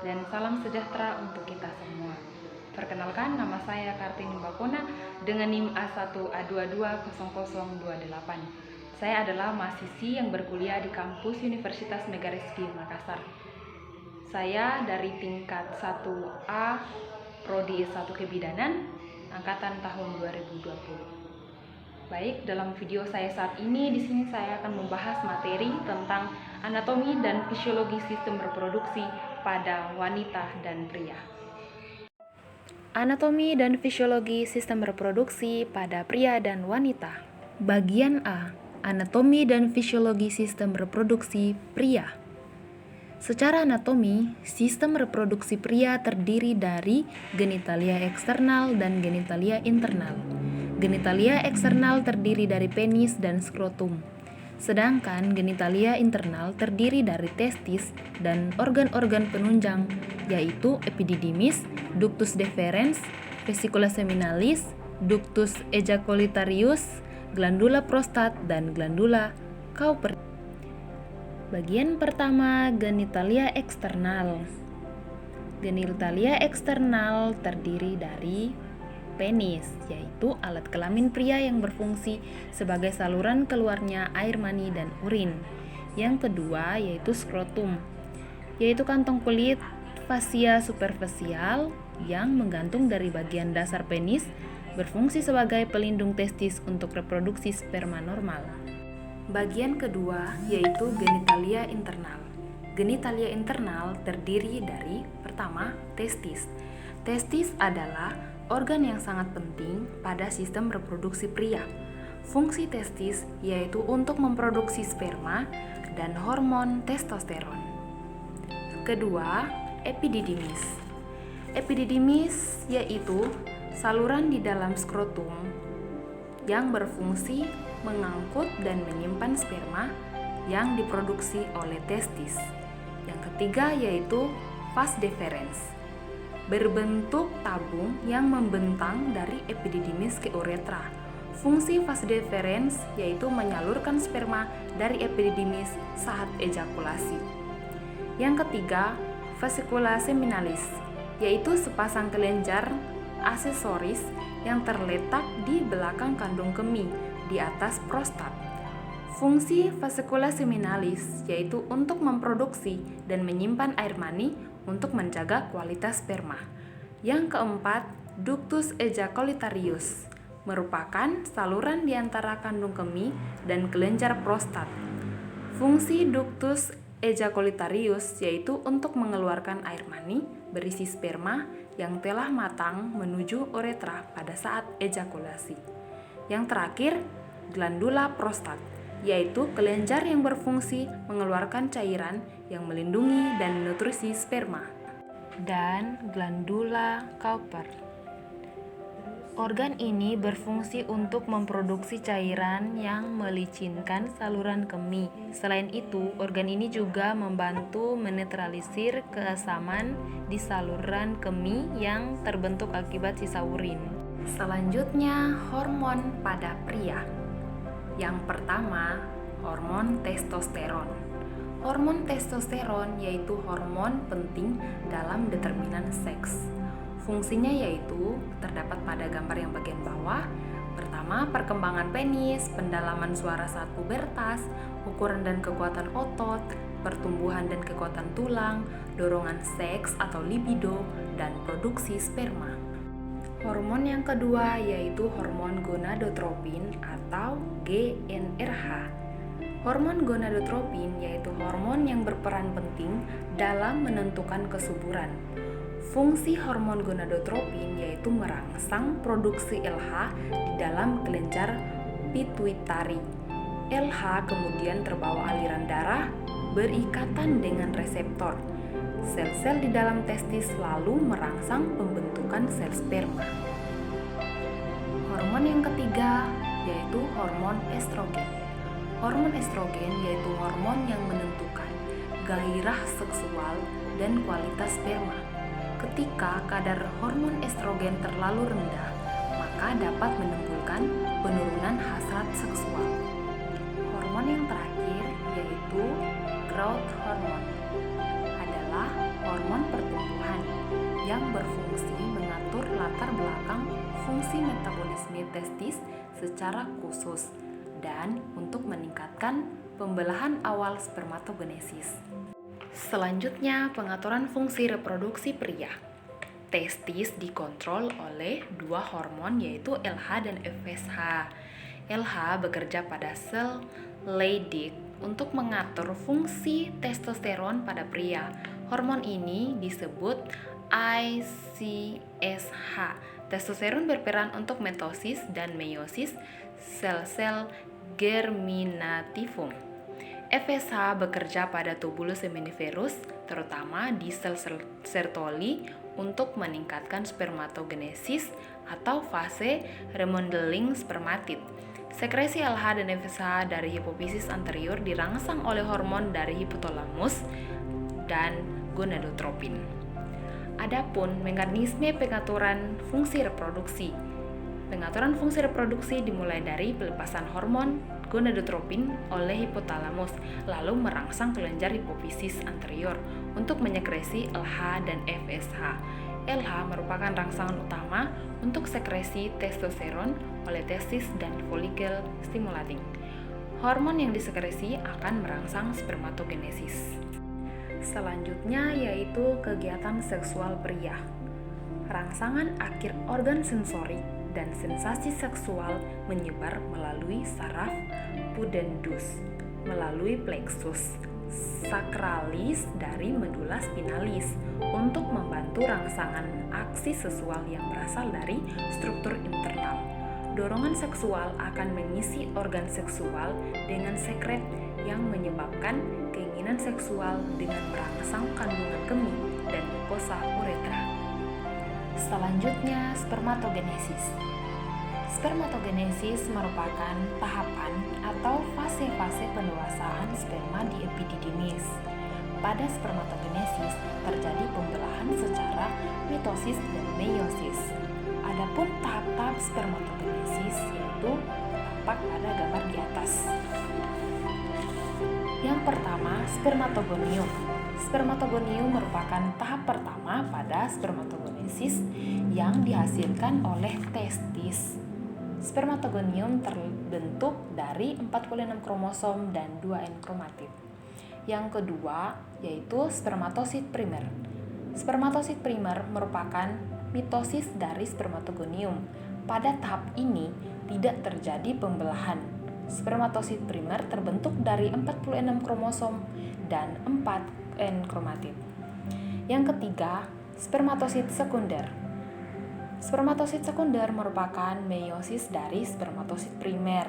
dan salam sejahtera untuk kita semua. Perkenalkan, nama saya Kartini Bakuna dengan NIM A1A220028. Saya adalah mahasiswi yang berkuliah di kampus Universitas Megarizky Makassar. Saya dari tingkat 1A Prodi S1 Kebidanan angkatan tahun 2020. Baik, dalam video saya saat ini di sini saya akan membahas materi tentang anatomi dan fisiologi sistem reproduksi pada wanita dan pria. Anatomi dan fisiologi sistem reproduksi pada pria dan wanita. Bagian A. Anatomi dan fisiologi sistem reproduksi pria. Secara anatomi, sistem reproduksi pria terdiri dari genitalia eksternal dan genitalia internal. Genitalia eksternal terdiri dari penis dan skrotum, sedangkan genitalia internal terdiri dari testis dan organ-organ penunjang, yaitu epididymis, ductus deferens, vesicula seminalis, ductus ejaculatorius, glandula prostat, dan glandula Cowper. Bagian pertama, genitalia eksternal. Genitalia eksternal terdiri dari penis, yaitu alat kelamin pria yang berfungsi sebagai saluran keluarnya air mani dan urin. Yang kedua yaitu skrotum, yaitu kantong kulit fascia superficial yang menggantung dari bagian dasar penis, berfungsi sebagai pelindung testis untuk reproduksi sperma normal. Bagian kedua yaitu genitalia internal. Genitalia internal terdiri dari pertama, testis. Testis adalah organ yang sangat penting pada sistem reproduksi pria. Fungsi testis yaitu untuk memproduksi sperma dan hormon testosteron. Kedua, epididymis. Epididymis yaitu saluran di dalam skrotum yang berfungsi mengangkut dan menyimpan sperma yang diproduksi oleh testis. Yang ketiga yaitu vas deferens, berbentuk tabung yang membentang dari epididymis ke uretra. Fungsi vas deferens yaitu menyalurkan sperma dari epididymis saat ejakulasi. Yang ketiga, vesicula seminalis, yaitu sepasang kelenjar aksesoris yang terletak di belakang kandung kemih di atas prostat. Fungsi vesicula seminalis yaitu untuk memproduksi dan menyimpan air mani untuk menjaga kualitas sperma. Yang keempat, ductus ejaculatorius, merupakan saluran di antara kandung kemih dan kelenjar prostat. Fungsi ductus ejaculatorius yaitu untuk mengeluarkan air mani berisi sperma yang telah matang menuju uretra pada saat ejakulasi. Yang terakhir, glandula prostat, yaitu kelenjar yang berfungsi mengeluarkan cairan yang melindungi dan nutrisi sperma. Dan glandula Cowper. Organ ini berfungsi untuk memproduksi cairan yang melicinkan saluran kemih. Selain itu, organ ini juga membantu menetralisir keasaman di saluran kemih yang terbentuk akibat sisa urin. Selanjutnya, hormon pada pria. Yang pertama, hormon testosteron. Hormon testosteron yaitu hormon penting dalam determinan seks. Fungsinya yaitu terdapat pada gambar yang bagian bawah. Pertama, perkembangan penis, pendalaman suara saat pubertas, ukuran dan kekuatan otot, pertumbuhan dan kekuatan tulang, dorongan seks atau libido, dan produksi sperma. Hormon yang kedua yaitu hormon gonadotropin atau GnRH. Hormon gonadotropin yaitu hormon yang berperan penting dalam menentukan kesuburan. Fungsi hormon gonadotropin yaitu merangsang produksi LH di dalam kelenjar pituitari. LH kemudian terbawa aliran darah berikatan dengan reseptor. Sel-sel di dalam testis lalu merangsang pembentukan sel sperma. Hormon yang ketiga yaitu hormon estrogen. Hormon estrogen yaitu hormon yang menentukan gairah seksual dan kualitas sperma. Ketika kadar hormon estrogen terlalu rendah, maka dapat menimbulkan penurunan hasrat seksual. Hormon yang terakhir yaitu growth hormone. adalah hormon pertumbuhan yang berfungsi mengatur latar belakang fungsi metabolisme testis secara khusus dan untuk meningkatkan pembelahan awal spermatogenesis. Selanjutnya, pengaturan fungsi reproduksi pria. Testis dikontrol oleh dua hormon yaitu LH dan FSH. LH bekerja pada sel Leydig untuk mengatur fungsi testosteron pada pria. Hormon ini disebut ICSH. Testosteron berperan untuk mitosis dan meiosis sel-sel germinativum. FSH bekerja pada tubulus seminiferus, terutama di sel Sertoli untuk meningkatkan spermatogenesis atau fase remodeling spermatid. Sekresi LH dan FSH dari hipofisis anterior dirangsang oleh hormon dari hipotalamus dan gonadotropin. Adapun mekanisme pengaturan fungsi reproduksi. Pengaturan fungsi reproduksi dimulai dari pelepasan hormon gonadotropin oleh hipotalamus, lalu merangsang kelenjar hipofisis anterior untuk menyekresi LH dan FSH. LH merupakan rangsangan utama untuk sekresi testosteron oleh testis dan folikel stimulating. Hormon yang disekresi akan merangsang spermatogenesis. Selanjutnya yaitu kegiatan seksual pria. Rangsangan akhir organ sensorik dan sensasi seksual menyebar melalui saraf pudendus, melalui plexus sacralis dari medula spinalis untuk membantu rangsangan aksi seksual yang berasal dari struktur internal. Dorongan seksual akan mengisi organ seksual dengan sekret yang menyebabkan keinginan seksual dengan merangsang kandungan kemih dan mukosa uretra. Selanjutnya, spermatogenesis. Spermatogenesis merupakan tahapan atau fase-fase pendewasaan sperma di epididymis. Pada spermatogenesis terjadi pembelahan secara mitosis dan meiosis. Adapun tahap-tahap spermatogenesis yaitu tampak pada gambar di atas. Yang pertama, spermatogonium. Spermatogonium merupakan tahap pertama pada spermatogenesis yang dihasilkan oleh testis. Spermatogonium terbentuk dari 46 kromosom dan 2 N kromatid. Yang kedua yaitu spermatosit primer. Spermatosit primer merupakan mitosis dari spermatogonium. Pada tahap ini tidak terjadi pembelahan. Spermatosit primer terbentuk dari 46 kromosom dan 4 N kromatid. Yang ketiga, spermatosit sekunder. Spermatosit sekunder merupakan meiosis dari spermatosit primer.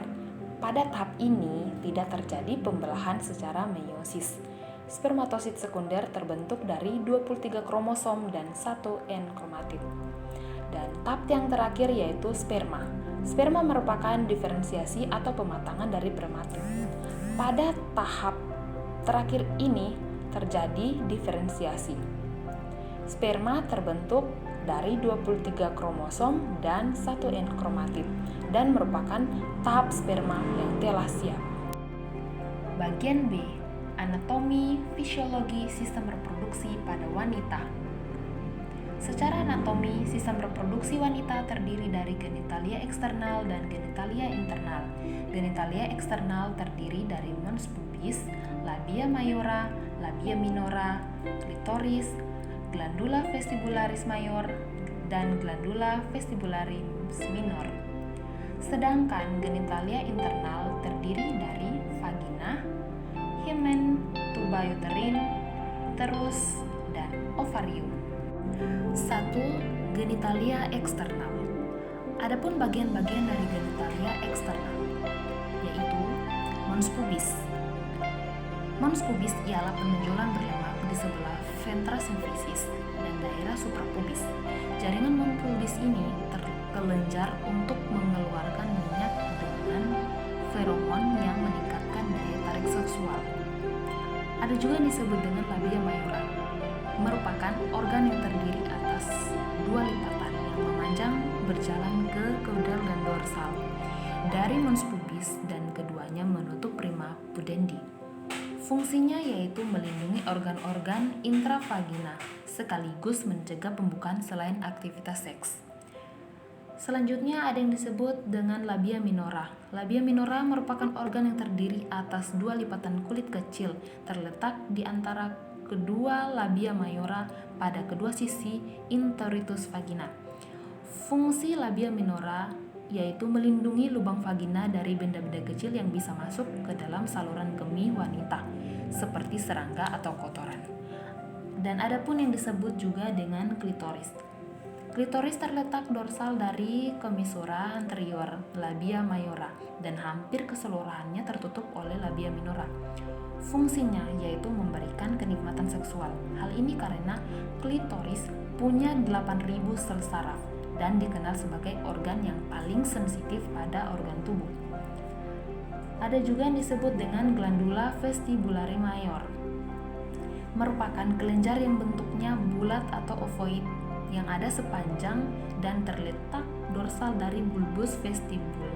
Pada tahap ini tidak terjadi pembelahan secara meiosis. Spermatosit sekunder terbentuk dari 23 kromosom dan 1 N kromatid. Dan tahap yang terakhir yaitu sperma. Sperma merupakan diferensiasi atau pematangan dari spermatid. Pada tahap terakhir ini terjadi diferensiasi. Sperma terbentuk dari 23 kromosom dan 1 N kromatid dan merupakan tahap sperma yang telah siap. Bagian B, anatomi fisiologi sistem reproduksi pada wanita. Secara anatomi, sistem reproduksi wanita terdiri dari genitalia eksternal dan genitalia internal. Genitalia eksternal terdiri dari mons pubis, labia mayora, labia minora, klitoris, glandula vestibularis mayor, dan glandula vestibularis minor. Sedangkan genitalia internal terdiri dari vagina, hymen, tuba uterin, uterus, dan ovarium. 1. Genitalia eksternal. Adapun bagian-bagian dari genitalia eksternal yaitu mons pubis. Mons pubis ialah penonjolan berlemak di sebelah ventral symphysis dan daerah suprapubis. Jaringan mons pubis ini terkelenjar untuk mengeluarkan minyak dengan feromon yang meningkatkan daya tarik seksual. Ada juga yang disebut dengan labia mayora, merupakan organ yang terdiri atas dua lipatan yang memanjang berjalan ke caudal dan dorsal dari mons pubis dan keduanya menutup prima pudendi. Fungsinya yaitu melindungi organ-organ intravagina sekaligus mencegah pembukaan selain aktivitas seks. Selanjutnya ada yang disebut dengan labia minora. Labia minora merupakan organ yang terdiri atas 2 lipatan kulit kecil terletak di antara kedua labia mayora pada kedua sisi introitus vagina. Fungsi labia minora yaitu melindungi lubang vagina dari benda-benda kecil yang bisa masuk ke dalam saluran kemih wanita seperti serangga atau kotoran. Dan ada pun yang disebut juga dengan klitoris. Klitoris terletak dorsal dari kemisura anterior labia mayora dan hampir keseluruhannya tertutup oleh labia minora. Fungsinya yaitu memberikan kenikmatan seksual. Hal ini karena klitoris punya 8.000 sel saraf dan dikenal sebagai organ yang paling sensitif pada organ tubuh. Ada juga yang disebut dengan glandula vestibulare mayor. Merupakan kelenjar yang bentuknya bulat atau ovoid yang ada sepanjang dan terletak dorsal dari bulbus vestibul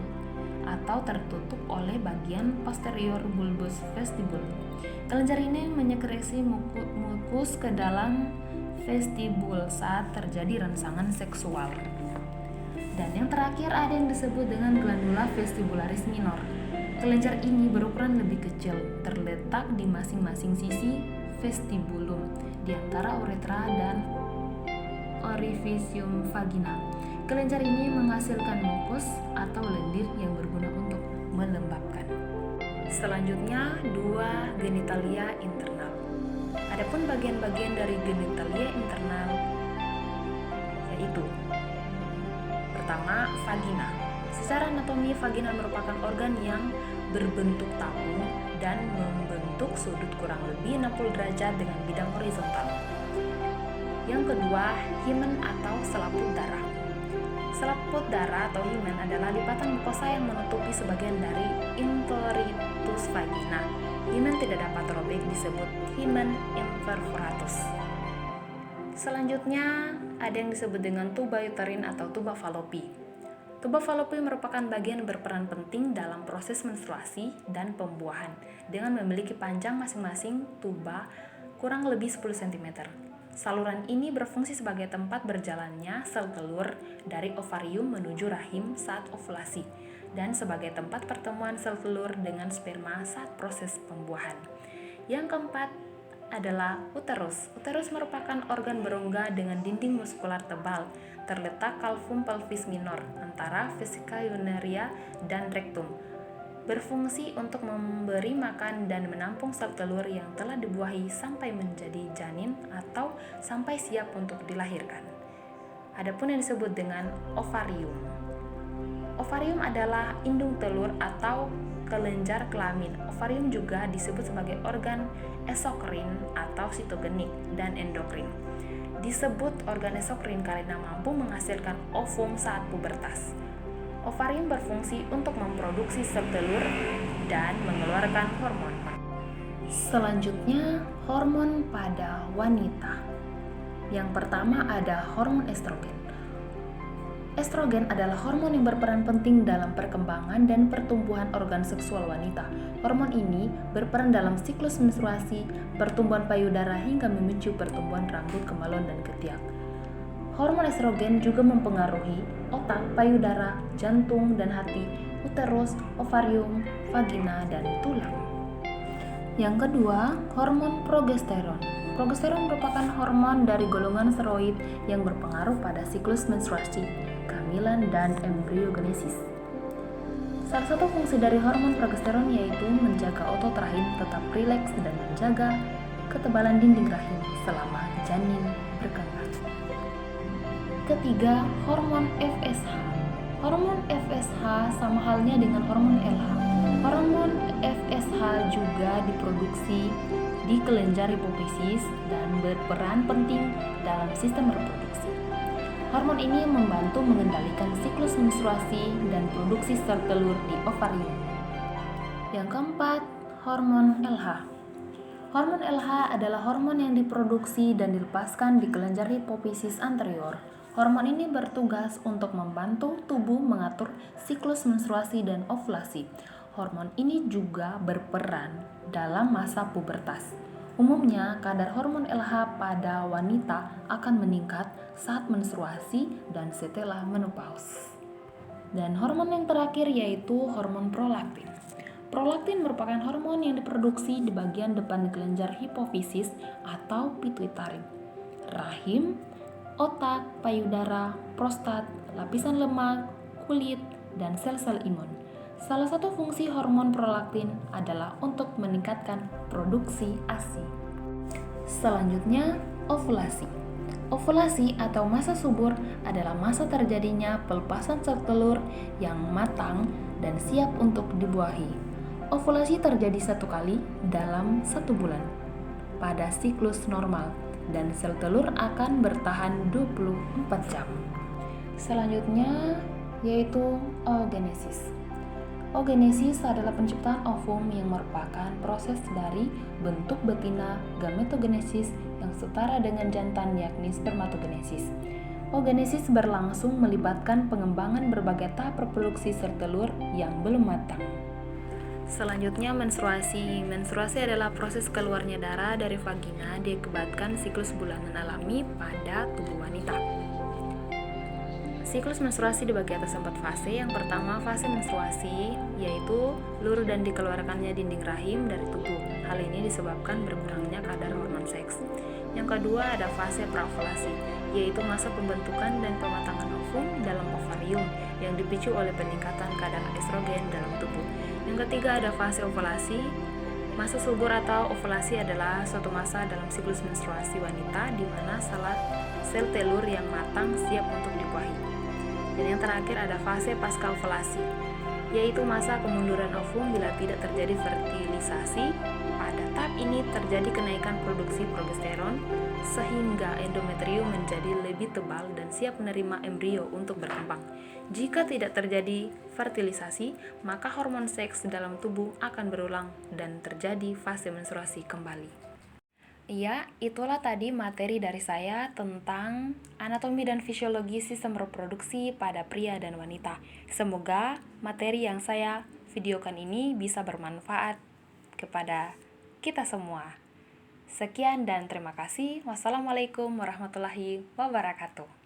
atau tertutup oleh bagian posterior bulbus vestibul. Kelenjar ini menyekresi mukus ke dalam vestibul saat terjadi rangsangan seksual. Dan yang terakhir ada yang disebut dengan glandula vestibularis minor. Kelenjar ini berukuran lebih kecil, terletak di masing-masing sisi vestibulum di antara uretra dan orifisium vagina. Kelenjar ini menghasilkan mukus atau lendir yang berguna untuk melembabkan. Selanjutnya, 2 genitalia internal. Adapun bagian-bagian dari genitalia internal yaitu pertama, vagina. Secara anatomi, vagina merupakan organ yang berbentuk tabung dan membentuk sudut kurang lebih 60 derajat dengan bidang horizontal. Yang kedua, himen atau selaput darah. Selaput darah atau himen adalah lipatan mukosa yang menutupi sebagian dari introitus vagina. Himen tidak dapat robek disebut himen imperforatus. Selanjutnya, ada yang disebut dengan tuba uterin atau tuba fallopi. Tuba fallopi merupakan bagian berperan penting dalam proses menstruasi dan pembuahan dengan memiliki panjang masing-masing tuba kurang lebih 10 cm. Saluran ini berfungsi sebagai tempat berjalannya sel telur dari ovarium menuju rahim saat ovulasi dan sebagai tempat pertemuan sel telur dengan sperma saat proses pembuahan. Yang keempat adalah uterus. Uterus merupakan organ berongga dengan dinding muskular tebal, terletak calvum pelvis minor antara vesika urinaria dan rektum. Berfungsi untuk memberi makan dan menampung sel telur yang telah dibuahi sampai menjadi janin atau sampai siap untuk dilahirkan. Adapun yang disebut dengan ovarium. Ovarium adalah indung telur atau kelenjar kelamin. Ovarium juga disebut sebagai organ eksokrin atau sitogenik dan endokrin. Disebut organ eksokrin karena mampu menghasilkan ovum saat pubertas. Ovarium berfungsi untuk memproduksi sel telur dan mengeluarkan hormon. Selanjutnya, hormon pada wanita. Yang pertama ada hormon estrogen. Estrogen adalah hormon yang berperan penting dalam perkembangan dan pertumbuhan organ seksual wanita. Hormon ini berperan dalam siklus menstruasi, pertumbuhan payudara hingga memicu pertumbuhan rambut, kemaluan, dan ketiak. Hormon estrogen juga mempengaruhi otak, payudara, jantung, dan hati, uterus, ovarium, vagina, dan tulang. Yang kedua, hormon progesteron. Progesteron merupakan hormon dari golongan steroid yang berpengaruh pada siklus menstruasi, kehamilan, dan embriogenesis. Salah satu fungsi dari hormon progesteron yaitu menjaga otot rahim tetap rileks dan menjaga ketebalan dinding rahim selama janin berkembang. Ketiga, hormon FSH. Hormon FSH sama halnya dengan hormon LH. Hormon FSH juga diproduksi di kelenjar hipofisis dan berperan penting dalam sistem reproduksi. Hormon ini membantu mengendalikan siklus menstruasi dan produksi sel telur di ovarium. Yang keempat, hormon LH. Hormon LH adalah hormon yang diproduksi dan dilepaskan di kelenjar hipofisis anterior. Hormon ini bertugas untuk membantu tubuh mengatur siklus menstruasi dan ovulasi. Hormon ini juga berperan dalam masa pubertas. Umumnya, kadar hormon LH pada wanita akan meningkat saat menstruasi dan setelah menopause. Dan hormon yang terakhir yaitu hormon prolaktin. Prolaktin merupakan hormon yang diproduksi di bagian depan kelenjar hipofisis atau pituitari, rahim, otak, payudara, prostat, lapisan lemak, kulit, dan sel-sel imun. Salah satu fungsi hormon prolaktin adalah untuk meningkatkan produksi ASI. Selanjutnya, ovulasi. Ovulasi atau masa subur adalah masa terjadinya pelepasan sel telur yang matang dan siap untuk dibuahi. Ovulasi terjadi 1 kali dalam 1 bulan pada siklus normal dan sel telur akan bertahan 24 jam. Selanjutnya yaitu oogenesis. Oogenesis adalah penciptaan ovum yang merupakan proses dari bentuk betina gametogenesis yang setara dengan jantan yakni spermatogenesis. Oogenesis berlangsung melibatkan pengembangan berbagai tahap reproduksi sel telur yang belum matang. Selanjutnya menstruasi. Menstruasi adalah proses keluarnya darah dari vagina diakibatkan siklus bulanan alami pada tubuh wanita. Siklus menstruasi dibagi atas 4 fase. Yang pertama, fase menstruasi, yaitu lur dan dikeluarkannya dinding rahim dari tubuh. Hal ini disebabkan berkurangnya kadar hormon seks. Yang kedua, ada fase praovulasi, yaitu masa pembentukan dan pematangan ovum dalam ovarium yang dipicu oleh peningkatan kadar estrogen dalam tubuh. Yang ketiga, ada fase ovulasi. Masa subur atau ovulasi adalah suatu masa dalam siklus menstruasi wanita di mana sel telur yang matang siap untuk dibuahi. Dan yang terakhir ada fase pasca ovulasi, yaitu masa kemunduran ovum bila tidak terjadi fertilisasi. Pada tahap ini terjadi kenaikan produksi progesteron sehingga endometrium menjadi lebih tebal dan siap menerima embrio untuk berkembang. Jika tidak terjadi fertilisasi, maka hormon seks dalam tubuh akan berulang dan terjadi fase menstruasi kembali. Iya, itulah tadi materi dari saya tentang anatomi dan fisiologi sistem reproduksi pada pria dan wanita. Semoga materi yang saya videokan ini bisa bermanfaat kepada kita semua. Sekian dan terima kasih. Wassalamualaikum warahmatullahi wabarakatuh.